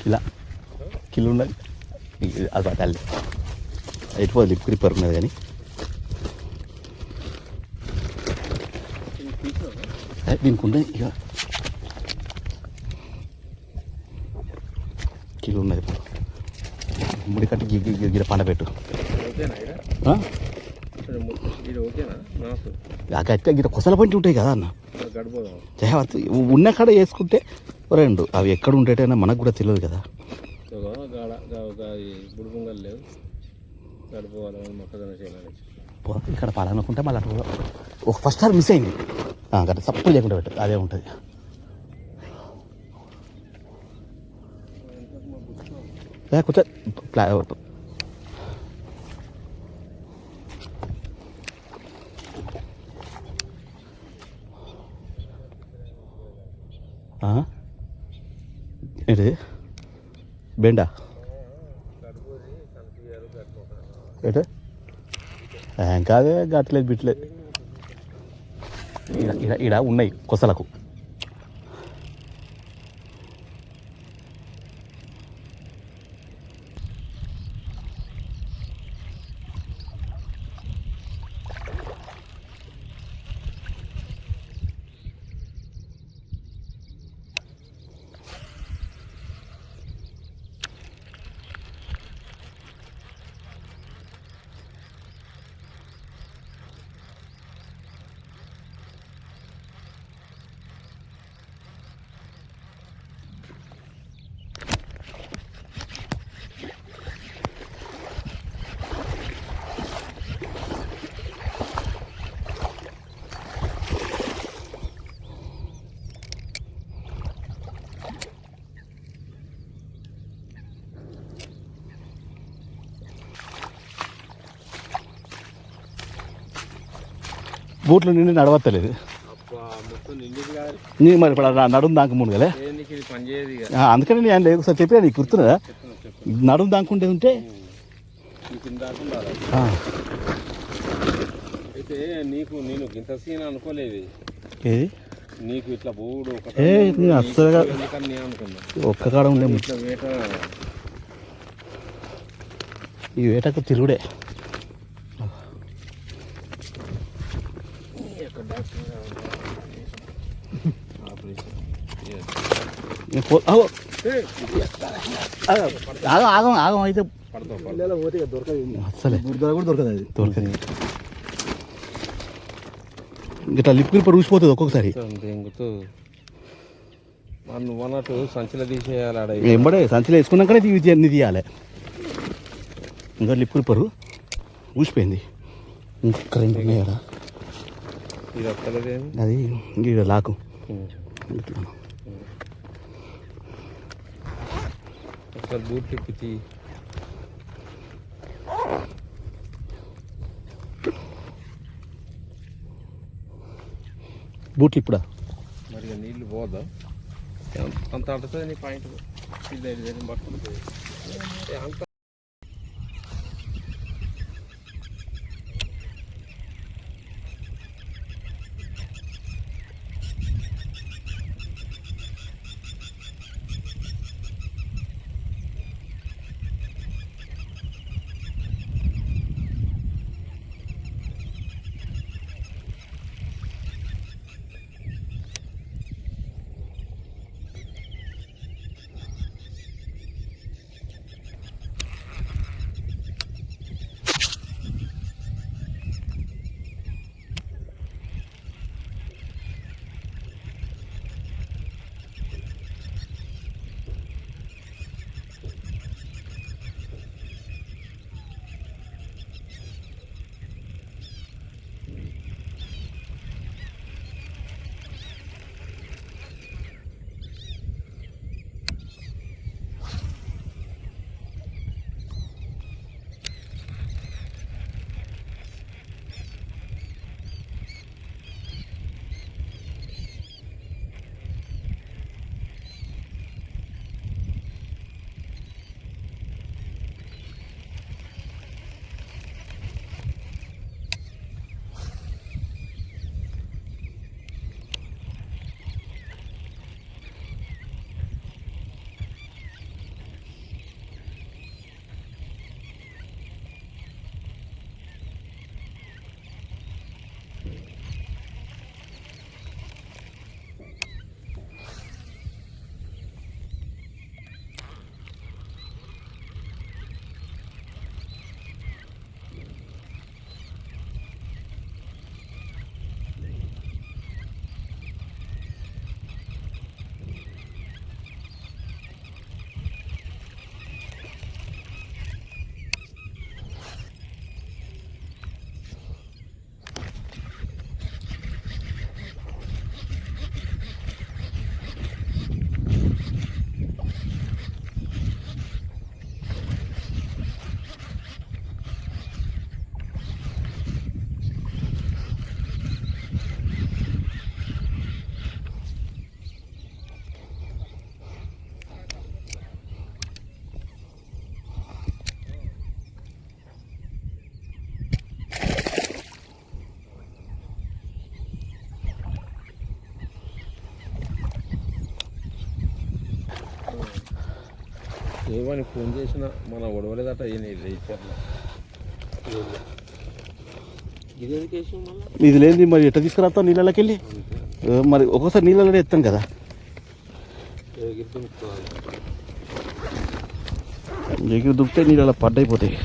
ఇలా కిలో ఉన్నది అది తల్లి అయిపోతుంది లిప్ క్రీపర్ ఉన్నది కానీ దీనికి ఉన్నది ఇక కిలో ఉన్నది ముడి కట్టి గిర పండబెట్టు గిర కొసల పంటి ఉంటాయి కదా అన్న ఉన్న కాడ వేసుకుంటే రెండు అవి ఎక్కడ ఉండేటైనా మనకు కూడా తెలియదు కదా ఇక్కడ పాలనుకుంటే మళ్ళీ ఒక ఫస్ట్ సార్ మిస్ అయింది కదా సప్పుడు లేకుండా పెట్టు అదే ఉంటుంది కొంచెం ఏంటి బెండా ఏంట కాదే గట్టలేదు బిట్లేదు ఈడ ఉన్నాయి కొసలకు బూట్లు నిండి నడవత్తలేదు మరి ఇప్పుడు నడుము దాంకముందు కదా అందుకని నేను లేదు ఒకసారి చెప్పినా నీకు గుర్తున్నదా నడుము దాక్కుంటే ఉంటే అయితే నేను ఇంత సీన్ అనుకోలేదు ఏది నీకు ఇట్లా బోర్డు అస్సలుగా ఒక్క కాడ ఉండే ఈ వేటకు తిరుగుడే ఆగం ఆగం అయితే అసలే దొరకదు అది దొరకదు ఇట్లా లిప్ క్రీపర్ ఊసిపోతుంది ఒక్కొక్కసారి అన్నట్టు సంచిలో తీసేయాలి వెంబడే సంచిలో వేసుకున్నాకనే తీయాలి ఇంకా లిప్ క్రీపరు ఊసిపోయింది ఇంకా రెండు ఉన్నాయి కదా అది ఇంక లాకు బూట్ తిప్పి బూట్లు ఇప్పుడా మరి నీళ్ళు పోదా అంత అంటుంది నీ పాయింట్ పట్టుకుంటుంది అంత వానికి ఫోన్ చేసిన మన ఒడవలేదట ఇచ్చారు ఇది ఎందుకు వేసాం మళ్ళీ ఇది లేనిది మరి ఎట్లా తీసుకురాస్తాం నీళ్ళకి వెళ్ళి మరి ఒక్కోసారి నీళ్ళలోనే ఎత్తాం కదా. ఎగిరి దుక్కితే నీళ్ళు అలా పడ్డైపోతాయి.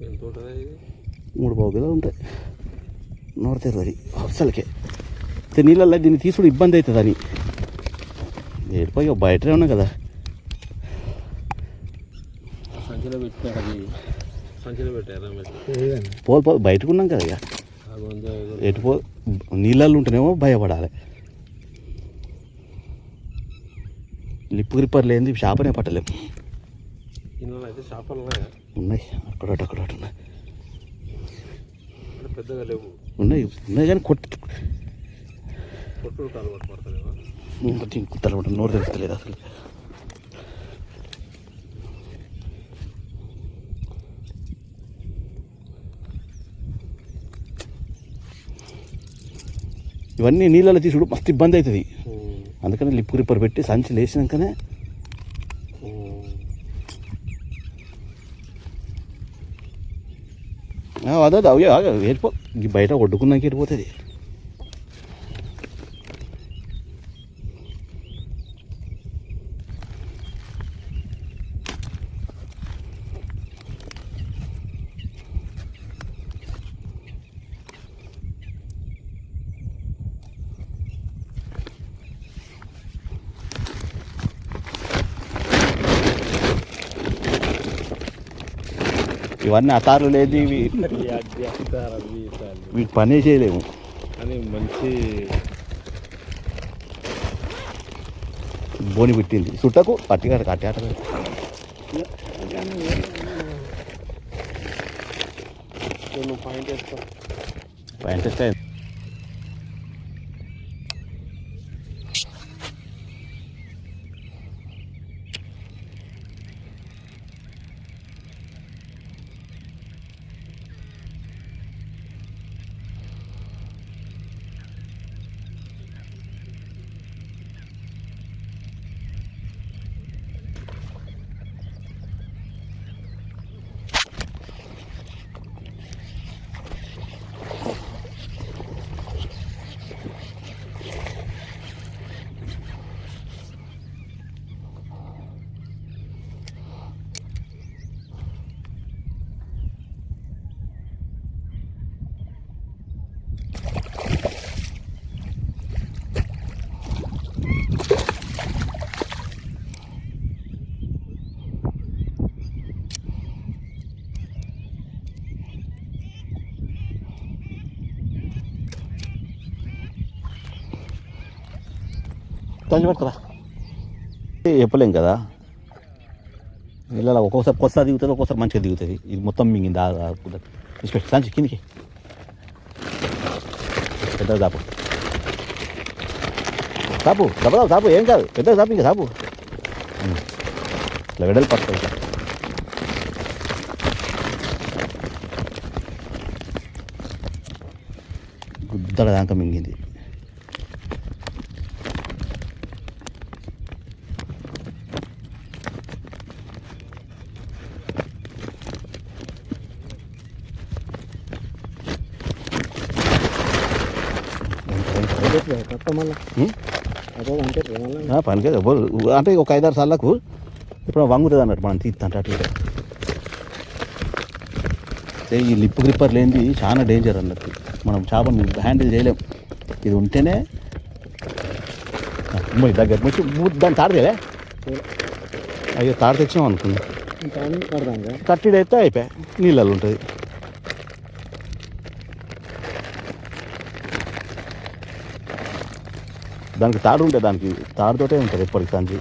ఎంత ఉంటుంది ఇది 3 కిలోలు ఉంటాయి. 120 అసలుకే నీళ్ళల్లో దీన్ని తీసుడు ఇబ్బంది అవుతుంది అని ఏడిపోయి బయటనే ఉన్నా కదా. సంచిలో పెట్టారు అది సంచిలో పెట్టారా పోదు బయటకు ఉన్నాం కదా. ఇక ఎటుపో నీళ్ళల్లో ఉంటేనేమో భయపడాలి. లిప్పు గ్రిప్పర్ లేనిది చేపనే పట్టలేము. ఇళ్ళలో అయితే చేపలు ఉన్నాయా? ఉన్నాయి అక్కడోటి ఉన్నాయి. పెద్దగా లేవు. ఉన్నాయి కానీ కొట్టుడు అలవాటు పడతలేవా? కుత్తలు నోరు తెలుస్తలేదు అసలు. ఇవన్నీ నీళ్ళలో తీసుడు మస్తు ఇబ్బంది అవుతుంది. అందుకని లిప్ గ్రిప్పర్ పెట్టి సంచి లేచినాకనే అదే అవి వెళ్ళిపో బయట వడ్డుకున్నాక వెళ్ళిపోతుంది. ఇవన్నీ అతారులు లేదు, ఇవి వీటి పనే చేయలేము అని మంచి బోని పెట్టింది చుట్టకు పట్టిగా కట్టాట పాయింట్ వేస్తాం. పాయింట్ వేస్తే తంజి పడుతురా చెప్పలేం కదా. ఇలా ఒక్కొక్కసారి కొత్త దిగుతుంది, ఒక్కొక్కసారి మంచిగా దిగుతుంది. ఇది మొత్తం మింగింది ఇచ్చిపెట్టి సంచి కిందికి పెద్దగా చాపు చాపు దెబ్బ చాపు ఏం కాదు, పెద్దగా చాపు ఇంకా చాపు ఇట్లా వెడలు పడుతుంది. గుద్దల దాకా మింగింది. పనికే అంటే ఒక 5-6 సార్లకు ఇప్పుడు వంగుతుంది అన్నట్టు మనం తీస్తుంటే అట్లా. ఈ లిప్ గ్రిప్పర్ లేనిది చాలా డేంజర్ అన్నట్టు. మనం చేపను హ్యాండిల్ చేయలేం. ఇది ఉంటేనే దగ్గర వచ్చి దాన్ని తాడదేలే. అయ్యో తాడు తెచ్చాం అనుకున్నా, కట్టిడైతే అయిపోయా నీళ్ళల్లో ఉంటుంది. దానికి తాడు ఉంటుంది, దానికి తాడుతోటే ఉంటుంది ఎప్పటికి సంచి.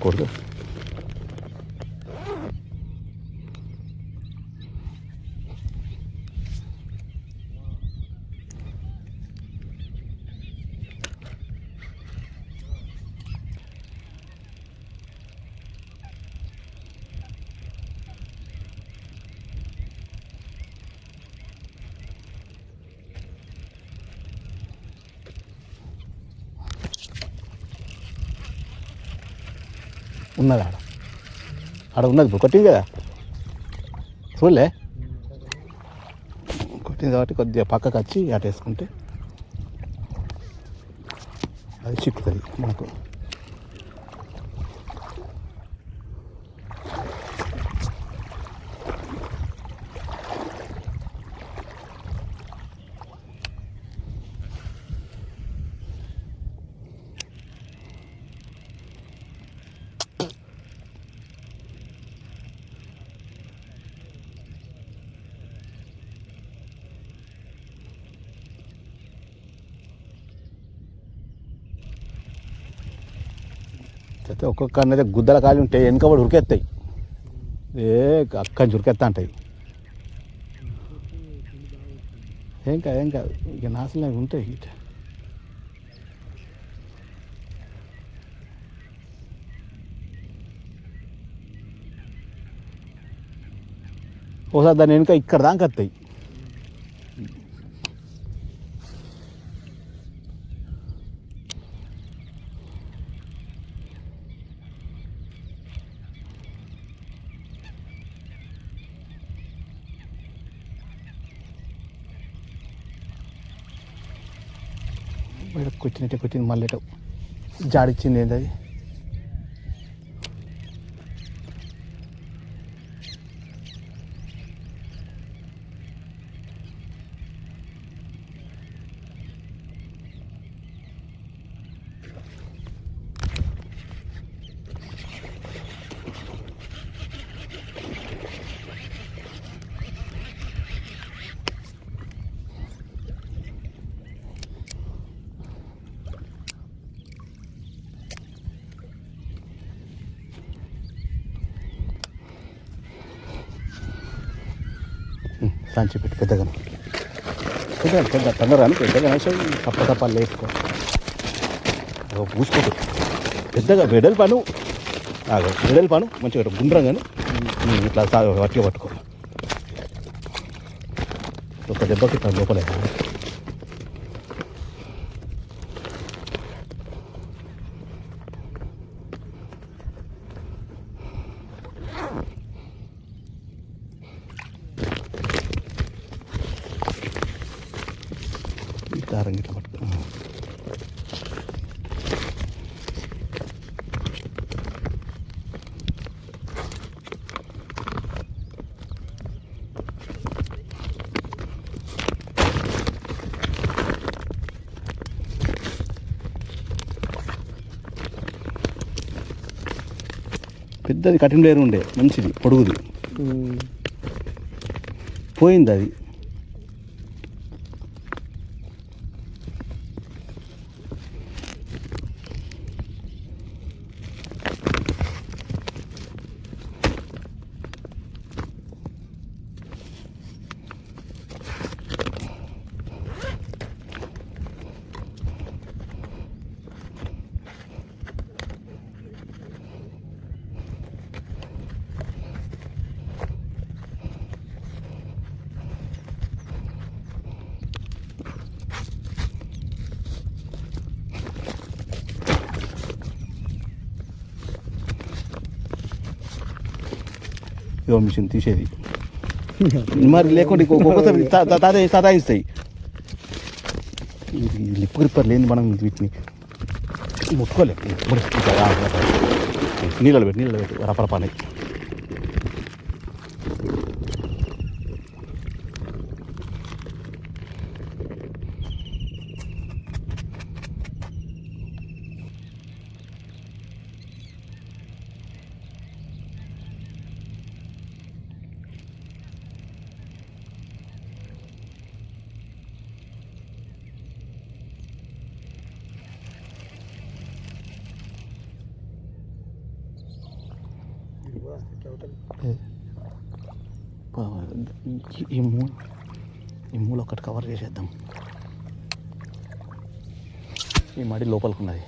కొడుకు ఉన్నది ఆడ ఉన్నది ఇప్పుడు కొట్టింది కదా చూడలే కొట్టింది కాబట్టి కొద్దిగా పక్కకు వచ్చి అటు వేసుకుంటే అది చిక్కుతుంది మనకు. అయితే ఒక్కొక్క అయితే గుద్దల కాలి ఉంటాయి, వెనకబడి ఉరికెత్తాయి, అక్కడి నుంచి ఉరికెత్తా ఉంటాయి. ఏం కాదు ఇక నాశనం ఉంటాయి. ఇక ఒకసారి దాని వెనుక ఇక్కడ దాకా వస్తాయి. బయటకు వచ్చింది మళ్ళీ జాడిచ్చింది ఏంటి అది. సంచి పెట్టి పెద్దగా తొందరగా పెద్దగా తప్పలు వేసుకో పూసుకోదు పెద్దగా వెడల్పాను మంచిగా గుండ్రంగాను ఇట్లా వట్టిగా పట్టుకో. ఒక దెబ్బకి లోపలే దారం ఇట్లా పట్టుకో. పెద్దది కఠిన లేరు ఉండే మంచిది పొడుగుది పోయింది అది. మిషన్ తీసేది మరి లేకుంటే ఒక్కొక్కసారి సతాయిస్తాయి. లిప్ గ్రిప్పర్ లేని మనం వీటిని ముట్టుకోలేము. నీళ్ళలో పెట్టి రపరపానాయి. ఈ మూల ఒకటి కవర్ చేసేద్దాం. ఈ మడి లోపలికున్నది.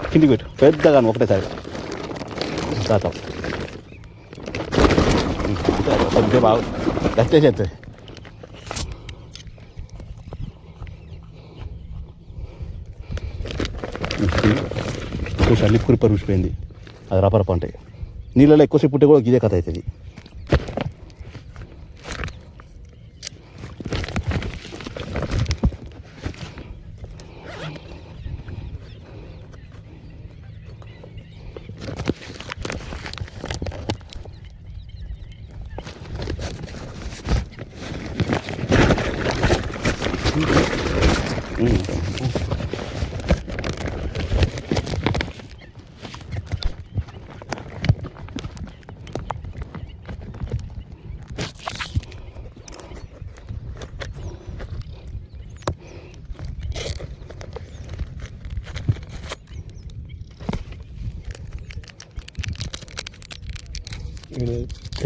కిందికి పెట్టు పెద్దగా ఒకటేసారి తాతాం కొంచెం బాగా గట్టే చేస్తుంది చూసి కురిపరి ఊసిపోయింది అది రపరప అంటే నీళ్ళలో ఎక్కువసేపు పుట్టే కూడా ఇదే కథ అవుతుంది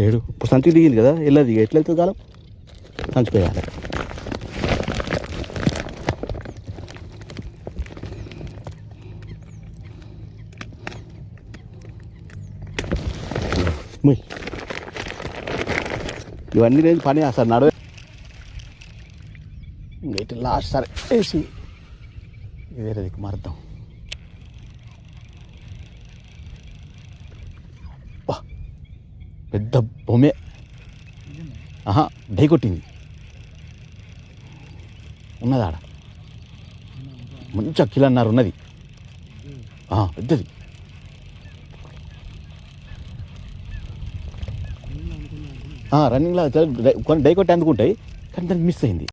ఏడు ఇప్పుడు సంచి దిగింది కదా వెళ్ళదు ఎట్లా వెళ్తుంది కాలం సంచిపోయాలి ఇవన్నీ నేను పని అసలు నడవే ఇటు లాస్ట్ సరే వేసి వేరే దిక్కు మారుద్దాం పెద్ద బొమ్మే డై కొట్టింది ఉన్నది ఆడ మంచిగా కిలన్నర ఉన్నది పెద్దది రన్నింగ్లో కొన్ని డై కొట్టి అందుకుంటాయి కానీ దానికి మిస్ అయింది